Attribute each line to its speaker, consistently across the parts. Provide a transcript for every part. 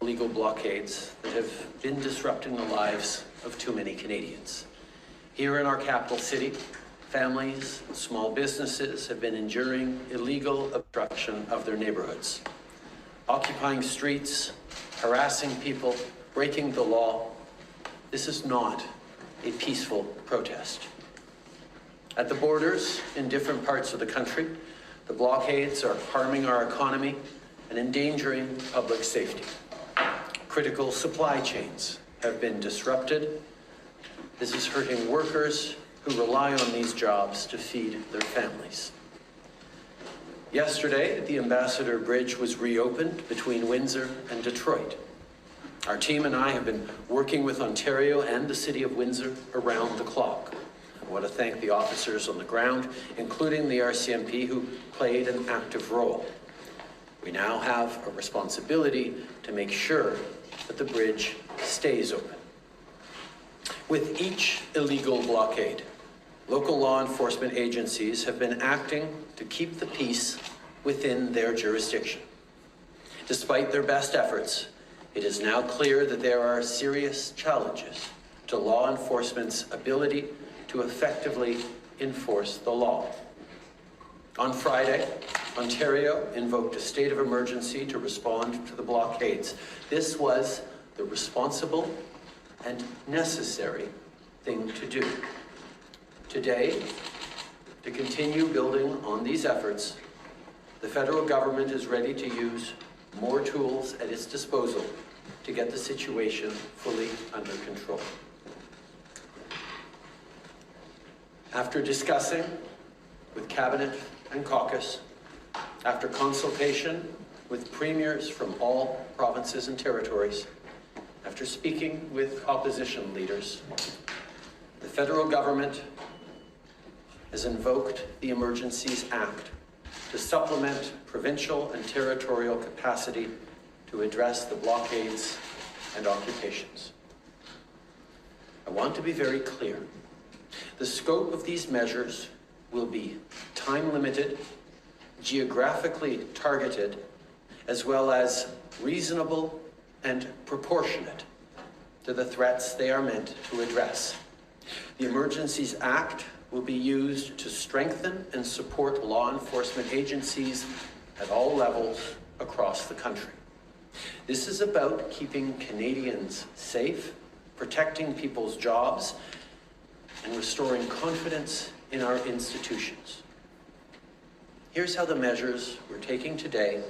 Speaker 1: illegal blockades that have been disrupting the lives of too many Canadians. Here in our capital city, families and small businesses have been enduring illegal obstruction of their neighborhoods, occupying streets, harassing people, breaking the law. This is not a peaceful protest. At the borders in different parts of the country, the blockades are harming our economy and endangering public safety. Critical supply chains have been disrupted. This is hurting workers who rely on these jobs to feed their families. Yesterday, the Ambassador Bridge was reopened between Windsor and Detroit. Our team and I have been working with Ontario and the City of Windsor around the clock. I want to thank the officers on the ground, including the RCMP, who played an active role. We now have a responsibility to make sure that the bridge stays open. With each illegal blockade, local law enforcement agencies have been acting to keep the peace within their jurisdiction. Despite their best efforts, it is now clear that there are serious challenges to law enforcement's ability to effectively enforce the law. On Friday, Ontario invoked a state of emergency to respond to the blockades. This was the responsible and necessary thing to do. Today, to continue building on these efforts, the federal government is ready to use more tools at its disposal to get the situation fully under control. After discussing with Cabinet and caucus, after consultation with premiers from all provinces and territories, after speaking with opposition leaders, the federal government has invoked the Emergencies Act to supplement provincial and territorial capacity to address the blockades and occupations. I want to be very clear. The scope of these measures will be time-limited, geographically targeted, as well as reasonable and proportionate to the threats they are meant to address. The Emergencies Act will be used to strengthen and support law enforcement agencies at all levels across the country. This is about keeping Canadians safe, protecting people's jobs, and restoring confidence in our institutions. Here's how the measures we're taking today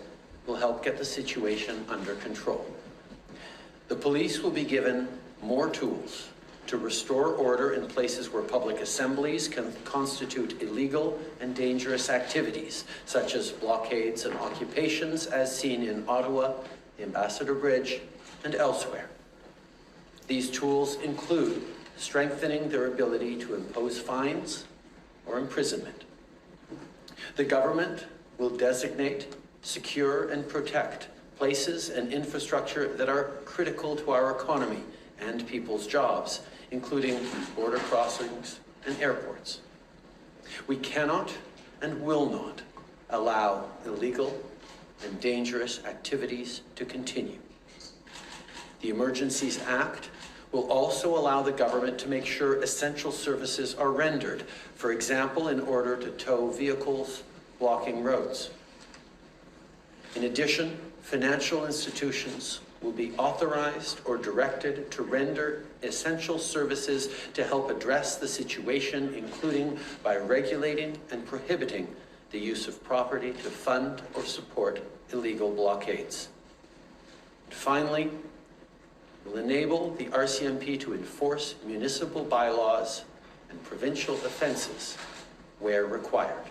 Speaker 1: will help get the situation under control. The police will be given more tools to restore order in places where public assemblies can constitute illegal and dangerous activities, such as blockades and occupations, as seen in Ottawa, the Ambassador Bridge, and elsewhere. These tools include strengthening their ability to impose fines or imprisonment. The government will designate, secure, and protect places and infrastructure that are critical to our economy and people's jobs, including border crossings and airports. We cannot and will not allow illegal and dangerous activities to continue. The Emergencies Act will also allow the government to make sure essential services are rendered, for example, in order to tow vehicles blocking roads. In addition, financial institutions will be authorized or directed to render essential services to help address the situation, including by regulating and prohibiting the use of property to fund or support illegal blockades. Finally, will enable the RCMP to enforce municipal bylaws and provincial offenses where required.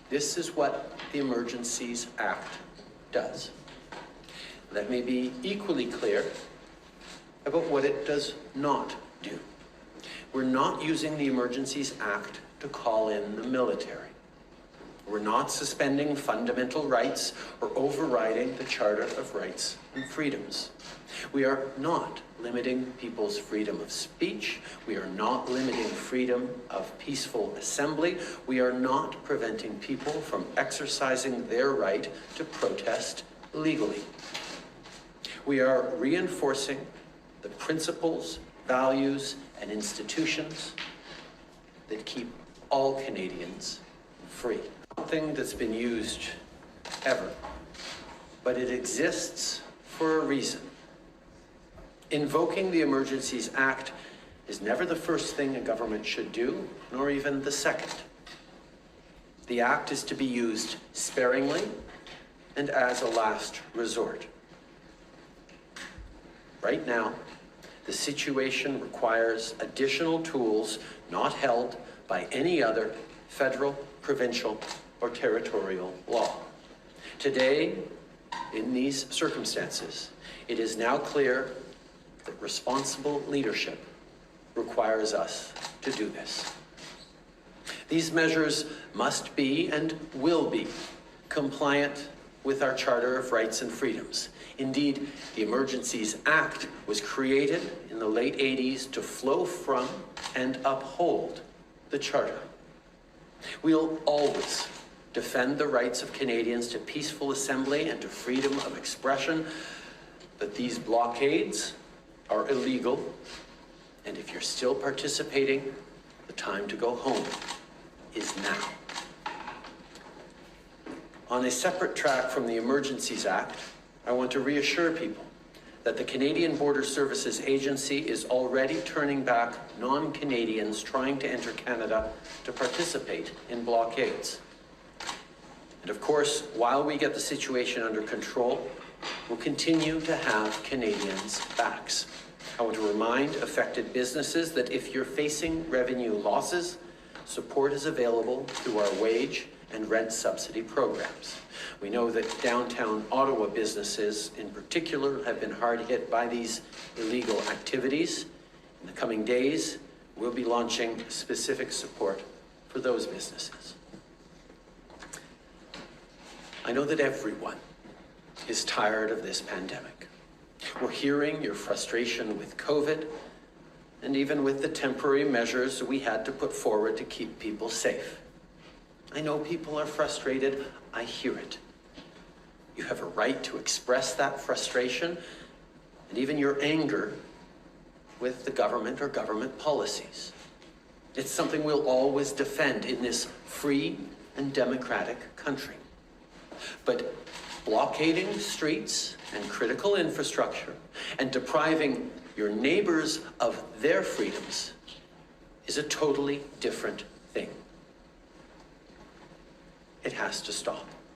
Speaker 1: This is what the Emergencies Act does. Let me be equally clear about what it does not do. We're not using the Emergencies Act to call in the military. We're not suspending fundamental rights or overriding the Charter of Rights and Freedoms. We are not limiting people's freedom of speech. We are not limiting freedom of peaceful assembly. We are not preventing people from exercising their right to protest legally. We are reinforcing the principles, values, and institutions that keep all Canadians free. Something that's been used ever, but it exists for a reason. Invoking the Emergencies Act is never the first thing a government should do, nor even the second. The Act is to be used sparingly and as a last resort. Right now, the situation requires additional tools not held by any other federal, provincial, or territorial law. Today, in these circumstances, it is now clear that responsible leadership requires us to do this. These measures must be and will be compliant with our Charter of Rights and Freedoms. Indeed, the Emergencies Act was created in the late 80s to flow from and uphold the Charter. We'll always defend the rights of Canadians to peaceful assembly and to freedom of expression, but these blockades are illegal, and if you're still participating, the time to go home is now. On a separate track from the Emergencies Act, I want to reassure people that the Canadian Border Services Agency is already turning back non-Canadians trying to enter Canada to participate in blockades. And of course, while we get the situation under control, we'll continue to have Canadians' backs. I want to remind affected businesses that if you're facing revenue losses, support is available through our wage and rent subsidy programs. We know that downtown Ottawa businesses in particular have been hard hit by these illegal activities. In the coming days, we'll be launching specific support for those businesses. I know that everyone is tired of this pandemic. We're hearing your frustration with COVID and even with the temporary measures we had to put forward to keep people safe. I know people are frustrated. I hear it. You have a right to express that frustration and even your anger with the government or government policies. It's something we'll always defend in this free and democratic country. But blockading streets and critical infrastructure and depriving your neighbors of their freedoms is a totally different thing. It has to stop.